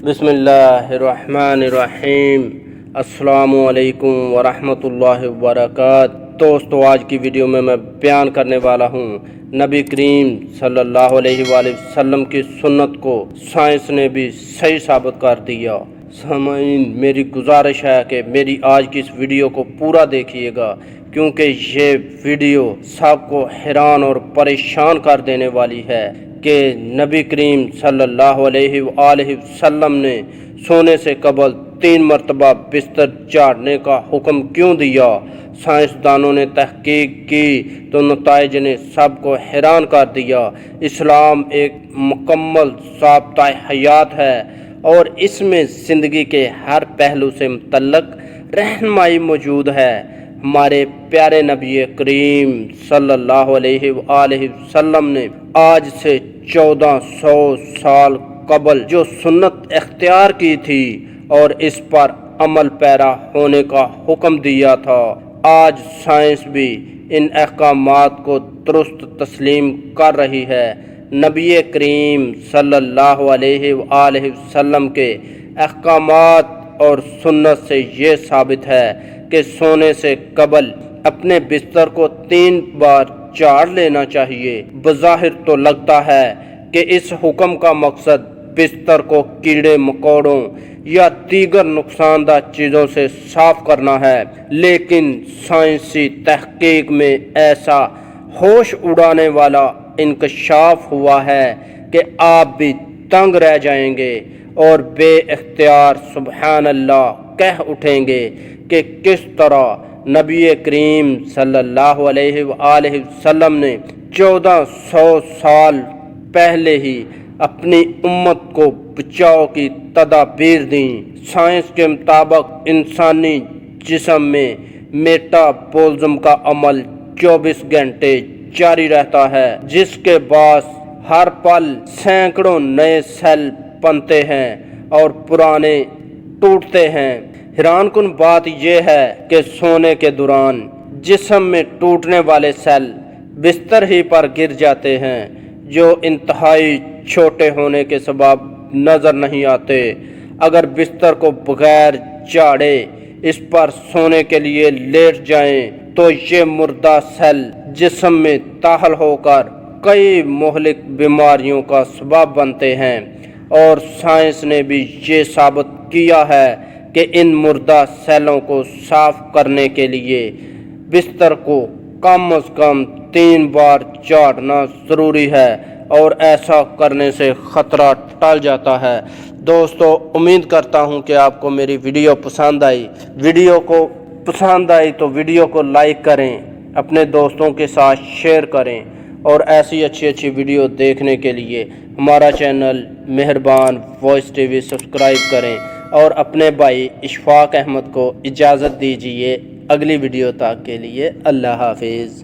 بسم اللہ الرحمن الرحیم۔ السلام علیکم ورحمۃ اللہ وبرکاتہ۔ دوستو، آج کی ویڈیو میں بیان کرنے والا ہوں نبی کریم صلی اللہ علیہ وآلہ وسلم کی سنت کو سائنس نے بھی صحیح ثابت کر دیا۔ سامعین، میری گزارش ہے کہ میری آج کی اس ویڈیو کو پورا دیکھیے گا، کیونکہ یہ ویڈیو سب کو حیران اور پریشان کر دینے والی ہے کہ نبی کریم صلی اللہ علیہ وآلہ وسلم نے سونے سے قبل 3 مرتبہ بستر جھاڑنے کا حکم کیوں دیا۔ سائنسدانوں نے تحقیق کی تو نتائج نے سب کو حیران کر دیا۔ اسلام ایک مکمل ضابطۂ حیات ہے اور اس میں زندگی کے ہر پہلو سے متعلق رہنمائی موجود ہے۔ ہمارے پیارے نبی کریم صلی اللہ علیہ وآلہ وسلم نے آج سے 1400 سال قبل جو سنت اختیار کی تھی اور اس پر عمل پیرا ہونے کا حکم دیا تھا، آج سائنس بھی ان احکامات کو درست تسلیم کر رہی ہے۔ نبی کریم صلی اللہ علیہ وآلہ وسلم کے احکامات اور سنت سے یہ ثابت ہے کہ سونے سے قبل اپنے بستر کو 3 بار جھاڑ لینا چاہیے۔ بظاہر تو لگتا ہے کہ اس حکم کا مقصد بستر کو کیڑے مکوڑوں یا دیگر نقصان دہ چیزوں سے صاف کرنا ہے، لیکن سائنسی تحقیق میں ایسا ہوش اڑانے والا انکشاف ہوا ہے کہ آپ بھی تنگ رہ جائیں گے اور بے اختیار سبحان اللہ کہہ اٹھیں گے کہ کس طرح نبی کریم صلی اللہ علیہ وآلہ وسلم نے 1400 سال پہلے ہی اپنی امت کو بچاؤ کی تدابیر دیں۔ سائنس کے مطابق انسانی جسم میں میٹابولزم کا عمل 24 گھنٹے جاری رہتا ہے، جس کے باعث ہر پل سینکڑوں نئے سیل بنتے ہیں اور پرانے ٹوٹتے ہیں۔ حیران کن بات یہ ہے کہ سونے کے دوران جسم میں ٹوٹنے والے سیل بستر ہی پر گر جاتے ہیں، جو انتہائی چھوٹے ہونے کے سبب نظر نہیں آتے۔ اگر بستر کو بغیر جھاڑے اس پر سونے کے لیے لیٹ جائیں تو یہ مردہ سیل جسم میں داخل ہو کر کئی مہلک بیماریوں کا سبب بنتے ہیں، اور سائنس نے بھی یہ ثابت کیا ہے کہ ان مردہ سیلوں کو صاف کرنے کے لیے بستر کو کم از کم 3 بار جھاڑنا ضروری ہے، اور ایسا کرنے سے خطرہ ٹل جاتا ہے۔ دوستو، امید کرتا ہوں کہ آپ کو میری ویڈیو پسند آئی۔ ویڈیو کو پسند آئی تو ویڈیو کو لائک کریں، اپنے دوستوں کے ساتھ شیئر کریں، اور ایسی اچھی ویڈیو دیکھنے کے لیے ہمارا چینل مہربان وائس ٹی وی سبسکرائب کریں، اور اپنے بھائی اشفاق احمد کو اجازت دیجیے۔ اگلی ویڈیو تک کے لیے اللہ حافظ۔